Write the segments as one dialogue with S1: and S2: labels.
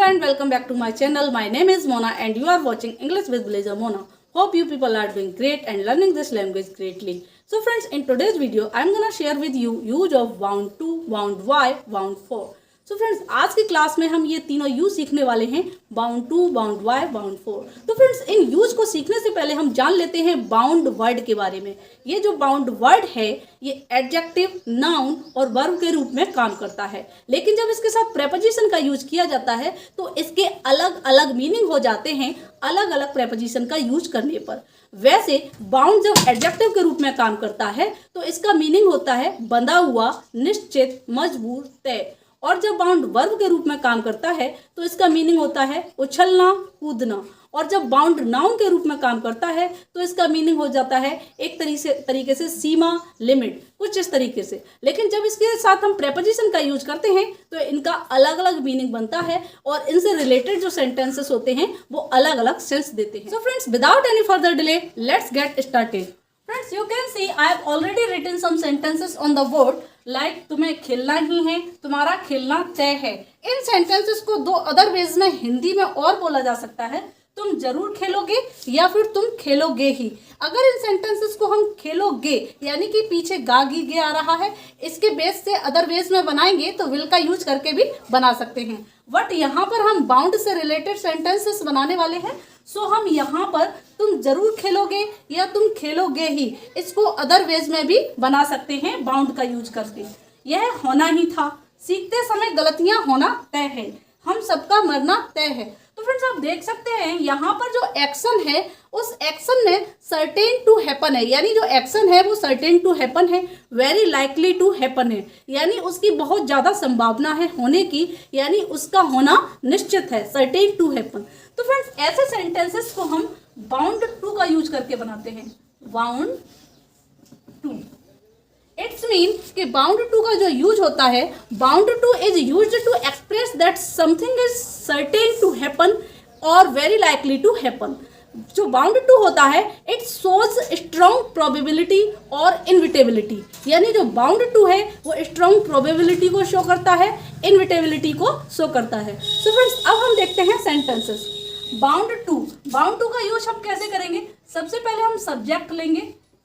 S1: and welcome back to my channel. My name is Mona and you are watching English with Blazer Mona. Hope you people are doing great and learning this language greatly. So friends, in today's video I am gonna share with you use of wound to, wound y, wound for. So friends, आज की class में हम ये तीनों use सीखने वाले हैं, bound to, bound by, bound for. तो फ्रेंड्स, इन यूज को सीखने से पहले हम जान लेते हैं बाउंड वर्ड के बारे में. ये जो बाउंड वर्ड है ये एडजेक्टिव, नाउन और वर्ब के रूप में काम करता है, लेकिन जब इसके साथ प्रेपोजिशन का यूज किया जाता है तो इसके अलग अलग मीनिंग हो जाते हैं अलग अलग प्रेपोजिशन का यूज करने पर. वैसे बाउंड जब एडजेक्टिव के रूप में काम करता है तो इसका मीनिंग होता है बंधा हुआ, निश्चित, मजबूर, तय. और जब बाउंड वर्ब के रूप में काम करता है तो इसका मीनिंग होता है उछलना, कूदना. और जब बाउंड नाउन के रूप में काम करता है तो इसका मीनिंग हो जाता है एक तरीके से सीमा, लिमिट, कुछ इस तरीके से. लेकिन जब इसके साथ हम प्रेपोजिशन का यूज करते हैं तो इनका अलग अलग मीनिंग बनता है और इनसे रिलेटेड जो सेंटेंसेस होते हैं वो अलग अलग सेंस देते हैं. So friends, without any further delay let's get started. Friends, you can see I have already written some sentences on the board like तुम्हें खेलना ही है, तुम्हारा खेलना तय है. इन सेंटेंसेस को दो अदर वेज में हिंदी में और बोला जा सकता है, तुम जरूर खेलोगे या फिर तुम खेलोगे ही. अगर इन सेंटेंसेस को हम खेलोगे यानी कि पीछे गा गी गे आ रहा है, इसके बेस से अदर वेज में बनाएंगे तो विल का यूज करके भी बना सकते हैं. बट यहाँ पर हम बाउंड से रिलेटेड सेंटेंसेस बनाने वाले हैं. सो हम यहाँ पर तुम जरूर खेलोगे या तुम खेलोगे ही, इसको अदर वेज में भी बना सकते हैं बाउंड का यूज करके. यह होना ही था, सीखते समय गलतियां होना तय है, हम सबका मरना तय है. तो फ्रेंड्स, आप देख सकते हैं यहाँ पर जो एक्शन है उस एक्शन में सर्टेन टू हैपन है, यानी जो एक्शन है वो सर्टेन टू हैपन है, वेरी लाइकली टू हैपन है, यानी उसकी बहुत ज़्यादा संभावना है होने की, यानी उसका होना निश्चित है, सर्टेन टू हैपन. तो फ्रेंड्स, ऐसे सेंटेंसेस को हम बाउंड टू का यूज करके बनाते हैं. बाउंड टू इट्स मीन कि बाउंड टू का जो यूज होता है, bound to is used to express that something is certain to happen और वेरी लाइकली टू हैपन. जो बाउंड टू होता है इट शोज स्ट्रॉन्ग प्रोबेबिलिटी और इनविटेबिलिटी, यानी जो बाउंड टू है वो स्ट्रॉन्ग प्रोबेबिलिटी को शो करता है, इनविटेबिलिटी को शो करता है. सो फ्रेंड्स, अब हम देखते हैं सेंटेंसेस. बाउंड टू का यूज हम कैसे करेंगे? सबसे पहले हम सब्जेक्ट लेंगे,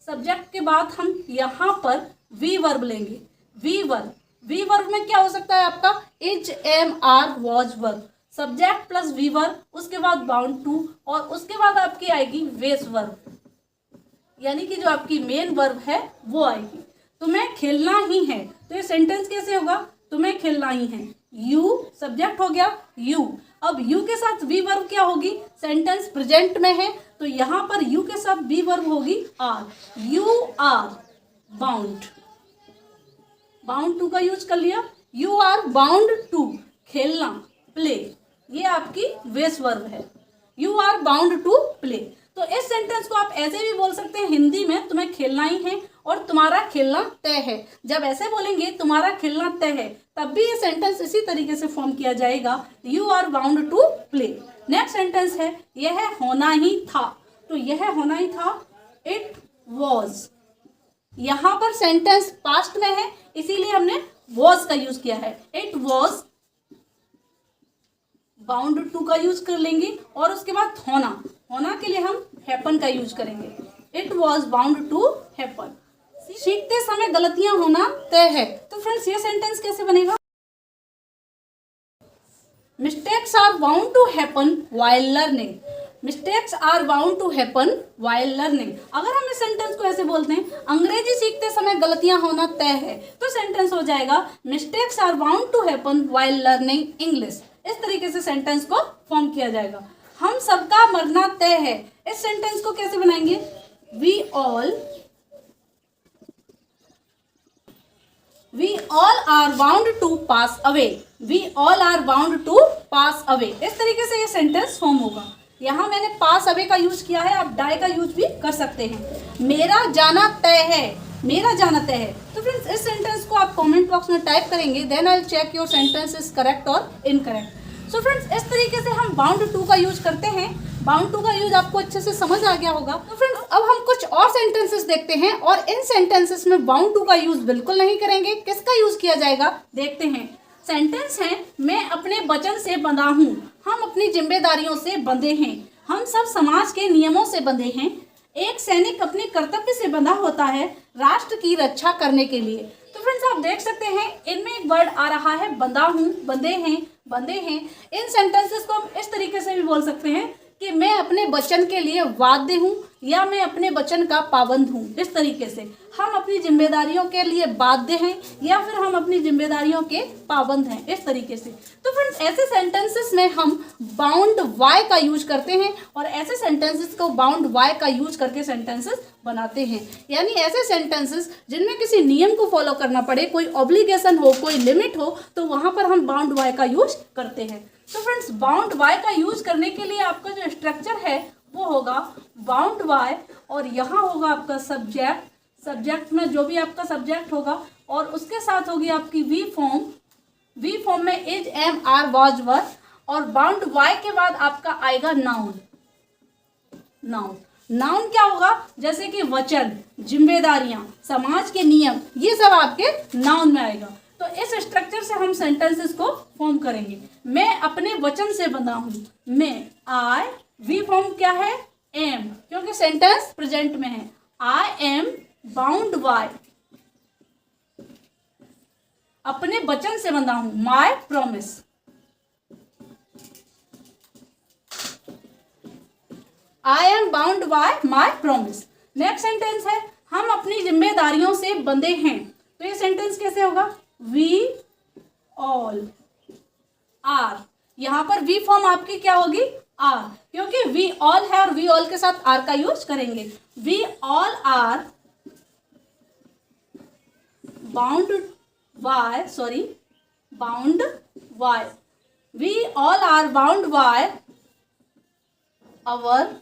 S1: सब्जेक्ट के बाद हम यहाँ पर वी वर्ब लेंगे. वी वर्ब में क्या हो सकता है आपका? Is, am, are, was verb, subject plus V verb, उसके बाद बाउंड टू और उसके बाद आपकी आएगी बेस वर्ब, यानी कि जो आपकी मेन वर्ब है वो आएगी. तुम्हें खेलना ही है, तो ये सेंटेंस कैसे होगा? तुम्हें खेलना ही है. यू सब्जेक्ट हो गया, यू. अब यू के साथ वी वर्ब क्या होगी? सेंटेंस प्रेजेंट में है तो यहाँ पर यू के साथ वी वर्ब होगी are. You are bound, bound to का यूज कर लिया. यू आर बाउंड टू, खेलना, प्ले, ये आपकी बेस वर्ब है. You are bound to play. तो इस सेंटेंस को आप ऐसे भी बोल सकते हैं हिंदी में, तुम्हें खेलना ही है और तुम्हारा खेलना तय है. जब ऐसे बोलेंगे तुम्हारा खेलना तय है तब भी ये सेंटेंस इसी तरीके से फॉर्म किया जाएगा, you are bound to play. Next sentence है यह होना ही था. तो यह होना ही था, इट वॉज. यहाँ पर सेंटेंस पास्ट में है इसीलिए हमने वॉज का यूज किया है. इट वॉज, बाउंड टू का यूज कर लेंगे और उसके बाद होना के लिए हम हैपन का यूज करेंगे. It was bound to happen. सीखते समय गलतियां होना तय है. तो फ्रेंड्स, ये सेंटेंस कैसे बनेगा? Mistakes are bound to happen while learning. Mistakes are bound to happen while learning. अगर हम इस सेंटेंस को ऐसे बोलते हैं, अंग्रेजी सीखते समय गलतियां होना तय है, तो सेंटेंस हो जाएगा mistakes are bound to happen while learning English. इस तरीके से सेंटेंस को फॉर्म किया जाएगा. हम सबका मरना तय है. इस सेंटेंस को कैसे बनाएंगे? We all are bound to pass away. We all are bound to pass away. इस तरीके से ये सेंटेंस फॉर्म होगा. यहाँ मैंने पास अवे का यूज किया है, आप डाई का यूज भी कर सकते हैं. मेरा जाना तय है, मेरा जाना तय है. तो फ्रेंड्स, इस सेंटेंस को आप कमेंट बॉक्स में टाइप करेंगे, then I will check your sentence is correct और इनकरेक्ट. सो फ्रेंड्स, इस तरीके से हम बाउंड टू का यूज करते हैं. बाउंड टू का यूज आपको अच्छे से समझ आ गया होगा. तो फ्रेंड्स, अब हम कुछ और सेंटेंसेस देखते हैं और इन सेंटेंसेस में बाउंड टू का यूज बिल्कुल नहीं करेंगे. किसका यूज किया जाएगा देखते हैं. सेंटेंस है मैं अपने वचन से बंधा हूँ, हम अपनी जिम्मेदारियों से बंधे हैं, हम सब समाज के नियमों से बंधे हैं। एक सैनिक अपने कर्तव्य से बंधा होता है राष्ट्र की रक्षा करने के लिए। तो फ्रेंड्स आप देख सकते हैं इनमें एक वर्ड आ रहा है बंधा हूँ, बंधे हैं, बंधे हैं। इन सेंटेंसेस को हम इस तरीके से भी बोल सकते हैं कि मैं अपने वचन के लिए बाध्य हूँ या मैं अपने वचन का पाबंद हूँ। इस तरीके से हम अपनी जिम्मेदारियों के लिए बाध्य हैं या फिर हम अपनी जिम्मेदारियों के पाबंद हैं, इस तरीके से। तो फ्रेंड्स ऐसे सेंटेंसेस में हम बाउंड वाई का यूज करते हैं और ऐसे सेंटेंसेस को बाउंड वाई का यूज करके सेंटेंसेस बनाते हैं। यानी ऐसे सेंटेंसेस जिनमें किसी नियम को फॉलो करना पड़े, कोई ऑब्लिगेशन हो, कोई लिमिट हो, तो वहां पर हम बाउंड वाई का यूज करते हैं। तो फ्रेंड्स बाउंड वाई का यूज करने के लिए आपका जो स्ट्रक्चर है वो होगा बाउंड वाई और यहाँ होगा आपका सब्जेक्ट, सब्जेक्ट में जो भी आपका सब्जेक्ट होगा और उसके साथ होगी आपकी वी फॉर्म, वी फॉर्म में इज, एम, आर, वाज, वर और बाउंड वाई के बाद आपका आएगा नाउन। नाउन नाउन क्या होगा? जैसे कि वचन, जिम्मेदारियां, समाज के नियम, ये सब आपके नाउन में आएगा। तो इस स्ट्रक्चर से हम सेंटेंसेस को फॉर्म करेंगे। मैं अपने वचन से बंधा हूं, मैं, आई, वी फॉर्म क्या है? एम, क्योंकि सेंटेंस प्रेजेंट में है। आई एम बाउंड बाय, अपने वचन से बंधा हूं, my promise. I am bound by my promise. Next sentence है हम अपनी जिम्मेदारियों से बंधे हैं। तो ये सेंटेंस कैसे होगा? वी ऑल आर, यहां पर वी फॉर्म आपकी क्या होगी? आर, क्योंकि वी ऑल है और वी ऑल के साथ आर का यूज करेंगे। We all are bound by, sorry bound by, we all are bound by our,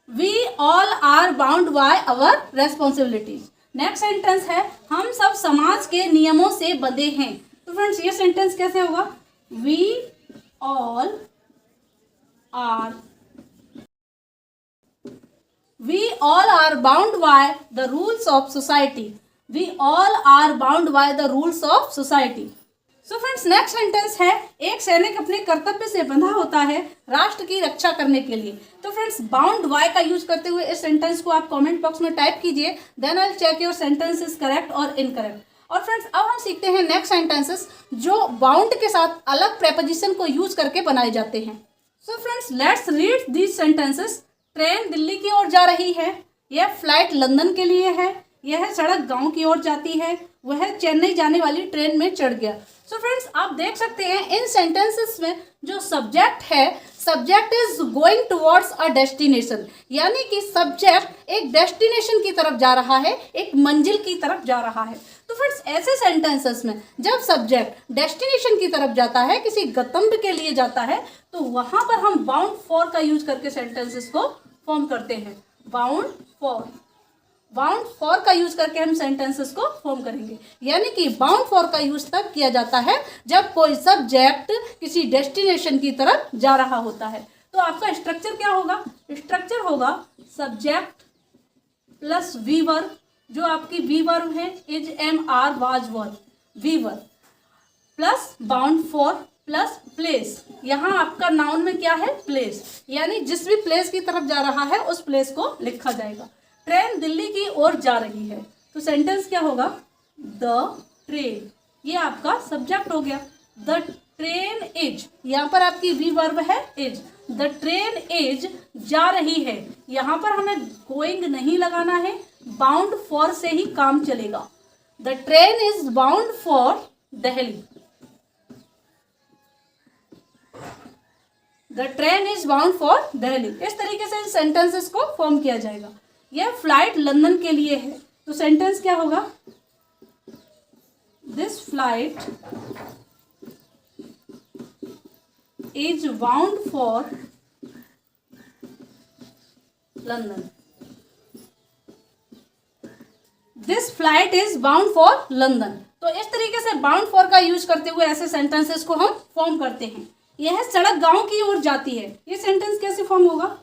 S1: we all are bound by our responsibilities. Next sentence है हम सब समाज के नियमों से बंधे हैं। तो फ्रेंड्स ये सेंटेंस कैसे होगा? We all are, we all are bound by the rules of society, we all are bound by the rules of society. So friends next sentence है एक सैनिक अपने कर्तव्य से बंधा होता है राष्ट्र की रक्षा करने के लिए। तो फ्रेंड्स बाउंड वाई का यूज करते हुए इस सेंटेंस को आप कमेंट बॉक्स में टाइप कीजिए, then I will check your sentence is correct और इनकरेक्ट। और फ्रेंड्स अब हम सीखते हैं नेक्स्ट सेंटेंसेस जो बाउंड के साथ अलग प्रेपोजिशन को यूज करके बनाए जाते हैं। So friends let's read these sentences. Train Delhi की ओर जा रही है, यह फ्लाइट लंदन के लिए है, यह सड़क गांव की ओर जाती है, वह चेन्नई जाने वाली ट्रेन में चढ़ गया। सो फ्रेंड्स आप देख सकते हैं इन सेंटेंसेस में जो सब्जेक्ट है, subject is going towards a destination, यानी कि सब्जेक्ट एक डेस्टिनेशन की तरफ जा रहा है, एक मंजिल की तरफ जा रहा है। तो फ्रेंड्स ऐसे सेंटेंसेस में जब सब्जेक्ट डेस्टिनेशन की तरफ जाता है, किसी गंतव्य के लिए जाता है, तो वहां पर हम बाउंड फॉर का यूज करके सेंटेंसेस को फॉर्म करते हैं। बाउंड फॉर, बाउंड फॉर का यूज करके हम सेंटेंसेस को फॉर्म करेंगे। यानी कि बाउंड फॉर का यूज तब किया जाता है जब कोई सब्जेक्ट किसी डेस्टिनेशन की तरफ जा रहा होता है। तो आपका स्ट्रक्चर क्या होगा? स्ट्रक्चर होगा सब्जेक्ट प्लस वी वर्ब, जो आपकी वी वर्ब है is, am, are, was, were, V verb plus bound for plus place. यहाँ आपका नाउन में क्या है? प्लेस, यानी जिस भी प्लेस की तरफ जा रहा है उस प्लेस को लिखा जाएगा। ट्रेन दिल्ली की ओर जा रही है, तो सेंटेंस क्या होगा? द ट्रेन, ये आपका सब्जेक्ट हो गया। द ट्रेन इज, यहाँ पर आपकी वी वर्ब है इज, द ट्रेन इज जा रही है, यहाँ पर हमें गोइंग नहीं लगाना है, बाउंड फॉर से ही काम चलेगा। The train is bound for Delhi, the train is bound for Delhi. इस तरीके से इन सेंटेंसेस को फॉर्म किया जाएगा। यह फ्लाइट लंदन के लिए है, तो सेंटेंस क्या होगा? This flight is bound for London, this flight is bound for London. तो इस तरीके से बाउंड फॉर का यूज करते हुए ऐसे सेंटेंसेस को हम फॉर्म करते हैं। यह सड़क गांव की ओर जाती है, ये सेंटेंस कैसे फॉर्म होगा?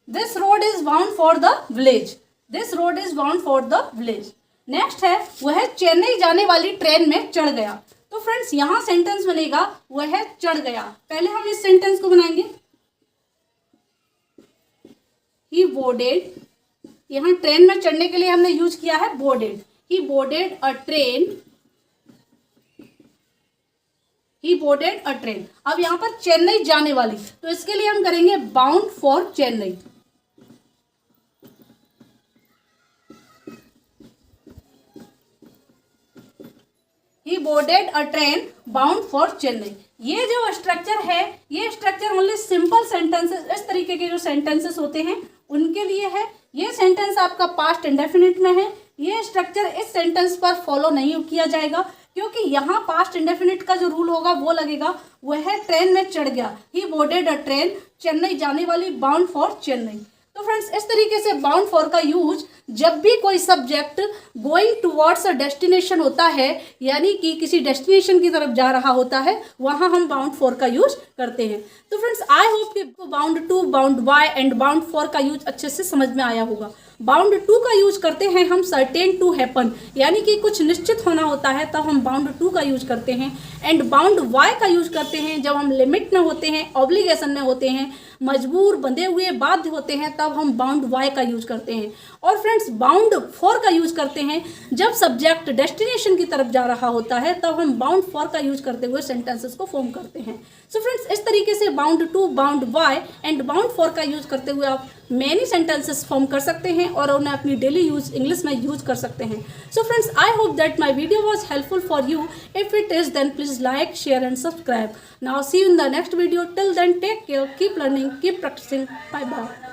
S1: This road is bound for the village. This road is bound for the village. Next है वह चेन्नई जाने वाली ट्रेन में चढ़ गया। तो फ्रेंड्स यहाँ सेंटेंस बनेगा वह चढ़ गया। पहले हम इस सेंटेंस को बनाएंगे, ही बोर्डेड। यहाँ ट्रेन में चढ़ने के लिए हमने यूज किया है बोर्डेड। ही बोर्डेड अ ट्रेन, ही बोर्डेड अ ट्रेन। अब यहाँ पर चेन्नई जाने वाली, तो इसके लिए हम करेंगे bound for Chennai. He boarded a train bound for Chennai. ये जो स्ट्रक्चर है, ये स्ट्रक्चर ओनली सिंपल सेंटेंसेस, इस तरीके के जो सेंटेंसेस होते हैं उनके लिए है। ये सेंटेंस आपका पास्ट इंडेफिनिट में है। ये स्ट्रक्चर इस सेंटेंस पर फॉलो नहीं किया जाएगा, क्योंकि यहाँ पास्ट इंडेफिनिट का जो रूल होगा वो लगेगा वह ट्रेन में चढ़ गया। ही बोर्डेड अ ट्रेन, चेन्नई जाने वाली, बाउंड फॉर चेन्नई। तो फ्रेंड्स इस तरीके से बाउंड फॉर का यूज जब भी कोई subject going towards a destination होता है, यानी कि किसी डेस्टिनेशन की तरफ जा रहा होता है, वहां हम बाउंड फॉर का यूज करते हैं। तो फ्रेंड्स आई होप कि bound to, bound by and bound for का यूज अच्छे से समझ में आया होगा। बाउंड टू का यूज करते हैं हम सर्टेन टू हैपन, यानी कि कुछ निश्चित होना होता है तब हम बाउंड टू का यूज करते हैं। एंड बाउंड वाई का यूज करते हैं जब हम लिमिट में होते हैं, ऑब्लिगेशन में होते हैं, मजबूर, बंधे हुए, बाध्य होते हैं, तब हम बाउंड वाई का यूज करते हैं। और फ्रेंड्स बाउंड फॉर का यूज करते हैं जब सब्जेक्ट डेस्टिनेशन की तरफ जा रहा होता है, तब हम बाउंड फॉर का यूज करते हुए सेंटेंसेस को फॉर्म करते हैं। सो फ्रेंड्स इस तरीके से bound to, bound by and bound for का यूज करते हुए आप मैनी सेंटेंसेस फॉर्म कर सकते हैं और उन्हें अपनी डेली यूज इंग्लिश में यूज कर सकते हैं। So friends I hope that my video was helpful for you. If it is then please like, share and subscribe. Now see you in the next video. Till then take care, keep learning, keep practicing. Bye bye.